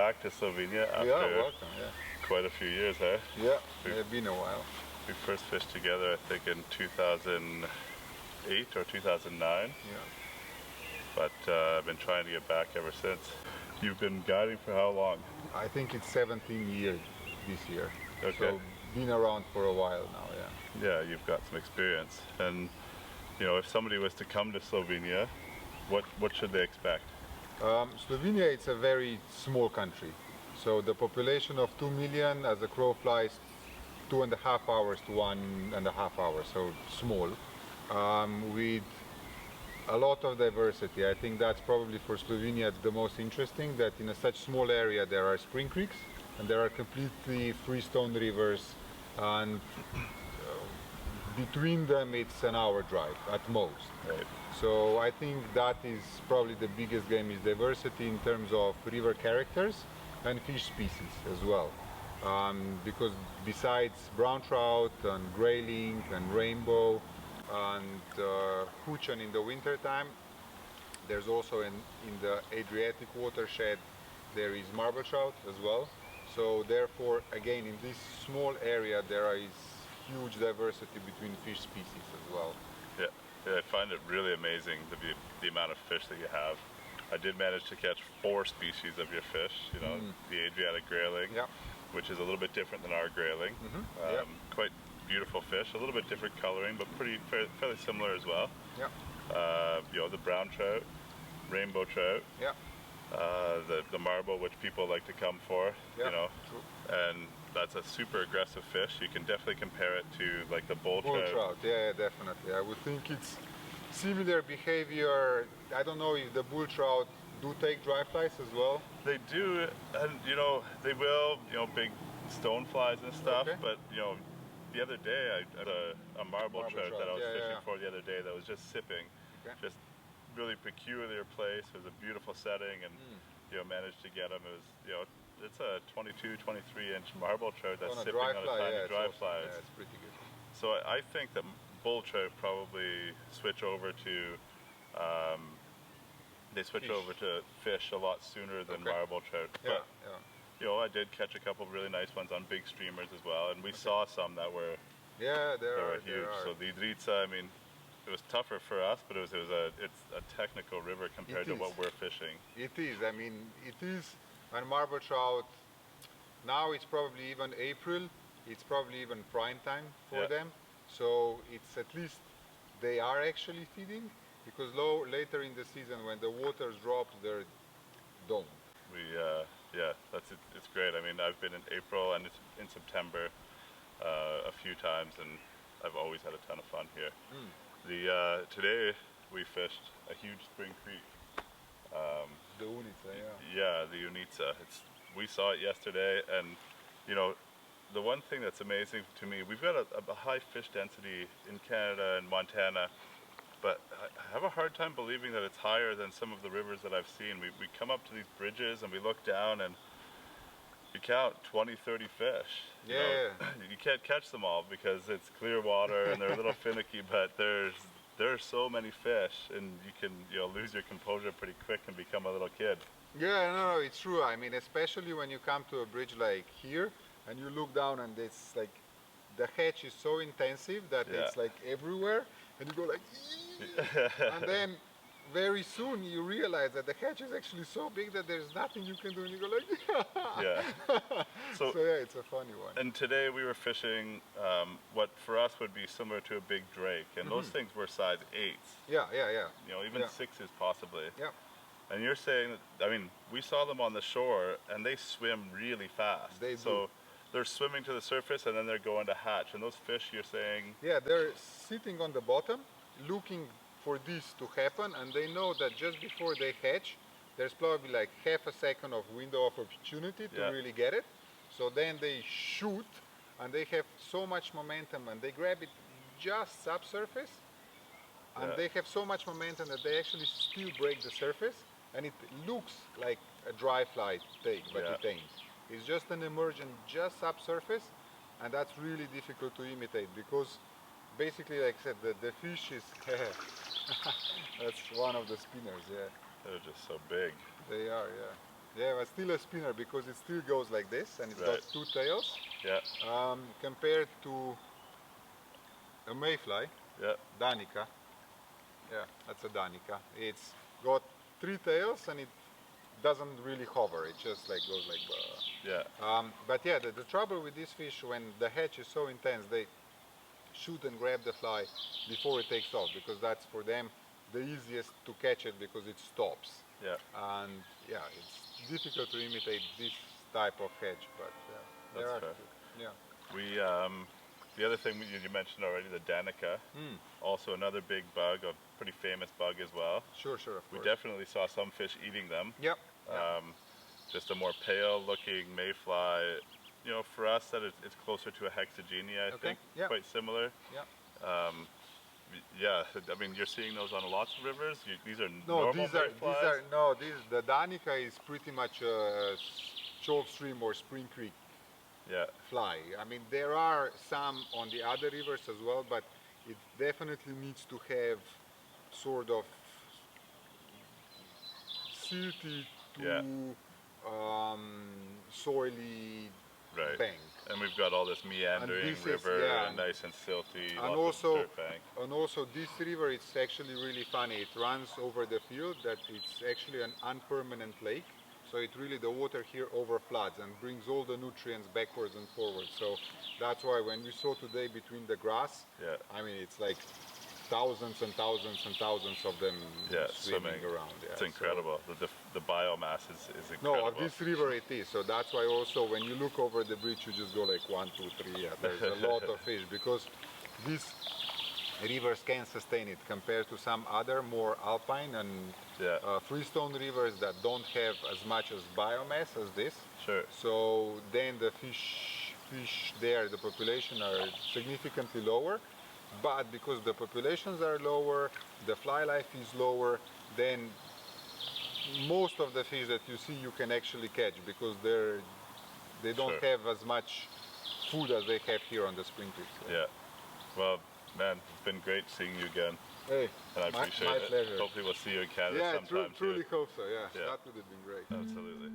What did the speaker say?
back to Slovenia after welcome, quite a few years, eh? Yeah, it's been a while. We first fished together, I think, in 2008 or 2009. Yeah. But I've been trying to get back ever since. You've been guiding for how long? I think it's 17 years this year. Okay. So been around for a while now, yeah. Yeah, you've got some experience. And you know, if somebody was to come to Slovenia, what should they expect? Slovenia, it's a very small country. So the population of 2 million, as the crow flies, 2.5 hours to 1.5 hours, so small. With a lot of diversity. I think that's probably for Slovenia the most interesting, that in such small area there are spring creeks and there are completely freestone rivers, and between them it's an hour drive at most. Right. So I think that is probably the biggest game, is diversity in terms of river characters and fish species as well. Because besides brown trout and grayling and rainbow and huchen in the winter time, there's also in the Adriatic watershed there is marble trout as well. So therefore, again, in this small area there is huge diversity between fish species as well. Yeah, I find it really amazing the amount of fish that you have. I did manage to catch 4 species of your fish, you know, the Adriatic grayling, which is a little bit different than our grayling. Quite beautiful fish, a little bit different coloring, but fairly similar as well. You know, the brown trout, rainbow trout, the marble, which people like to come for, you know, and that's a super aggressive fish. You can definitely compare it to like the bull trout. Yeah, definitely. I would think it's similar behavior. I don't know if the bull trout do take dry flies as well. They do, and you know, they will, you know, big stone flies and stuff, but you know, the other day I had a marble trout that I was fishing for the other day that was just sipping, just really peculiar place. It was a beautiful setting, and you know, managed to get him. It was, you know, it's a 22, 23 inch marble trout that's sipping on a tiny dry fly. Yeah, it's pretty good. So I think that bull trout probably switch over to over to fish a lot sooner than marble trout. But you know, I did catch a couple of really nice ones on big streamers as well, and we saw some that were huge. So the Idrica, I mean, it was tougher for us, but it's a technical river compared to what we're fishing. It is. I mean, it is. And marble trout, now it's probably even April. It's probably even prime time for them. So it's at least they are actually feeding, because later in the season when the waters drop, they're done. It's great. I mean, I've been in April and in September a few times, and I've always had a ton of fun here. Today we fished a huge spring creek. The Unica, yeah, the Unica. We saw it yesterday, and you know, the one thing that's amazing to me, we've got a high fish density in Canada and Montana, but I have a hard time believing that it's higher than some of the rivers that I've seen. We come up to these bridges and we look down and you count 20, 30 fish. You can't catch them all because it's clear water and they're a little finicky, but there's so many fish, and you can, you know, lose your composure pretty quick and become a little kid. Yeah, no, it's true. I mean, especially when you come to a bridge like here and you look down and it's like the hatch is so intensive that it's like everywhere, and you go like and then very soon you realize that the hatch is actually so big that there's nothing you can do, and you go like so yeah, it's a funny one. And today we were fishing what for us would be similar to a big drake, and those things were size 8s. You know, even 6s possibly. And you're saying that, I mean, we saw them on the shore and they swim really fast. They do. So they're swimming to the surface and then they're going to hatch, and those fish, you're saying, they're sitting on the bottom looking for this to happen, and they know that just before they hatch there's probably like half a second of window of opportunity to really get it. So then they shoot, and they have so much momentum, and they grab it just subsurface, and they have so much momentum that they actually still break the surface, and it looks like a dry fly take, but it ain't. It's just an emergent just subsurface, and that's really difficult to imitate, because basically, like I said, the fish is that's one of the spinners. They're just so big. They are, Yeah, but still a spinner because it still goes like this and it's Right. got two tails. Yeah. Compared to a mayfly, Yeah. Danica. Yeah, that's a Danica. It's got three tails and it doesn't really hover. It just like goes like. Yeah. But yeah, the trouble with this fish when the hatch is so intense, they shoot and grab the fly before it takes off because that's for them the easiest to catch it because it stops. Yeah. And yeah, it's difficult to imitate this type of hedge, but there That's are. fair. Yeah. We the other thing you mentioned already, the Danica, also another big bug, a pretty famous bug as well. Sure, of course. We definitely saw some fish eating them. Yep. Just a more pale looking mayfly. You know, for us that it's closer to a hexagenia, I think. Yeah. Quite similar. Yeah. Yeah, I mean you're seeing those on lots of rivers. These are normal mayflies. The Danica is pretty much a chalk stream or spring creek Yeah. fly. I mean, there are some on the other rivers as well, but it definitely needs to have sort of silty to soily Right. bank. And we've got all this meandering river, nice and silty, lots of dirt bank. And also this river, it's actually really funny. It runs over the field that it's actually an unpermanent lake. So it really, the water here overfloods and brings all the nutrients backwards and forwards. So that's why when we saw today between the grass, I mean, it's like thousands and thousands and thousands of them swimming around. Yeah, it's incredible. So the biomass is incredible. No, of this river it is. So that's why also when you look over the bridge, you just go like 1, 2, 3. Yeah, there's a lot of fish because these rivers can sustain it compared to some other more alpine and freestone rivers that don't have as much as biomass as this. Sure. So then the fish there, the population are significantly lower. But because the populations are lower, the fly life is lower, then most of the fish that you see you can actually catch because they don't have as much food as they have here on the spring creek. So. Yeah. Well, man, it's been great seeing you again. Hey, and I appreciate my it. pleasure. Hopefully we'll see you in Canada sometime truly too. hope so. Yeah, that would have been great. Absolutely.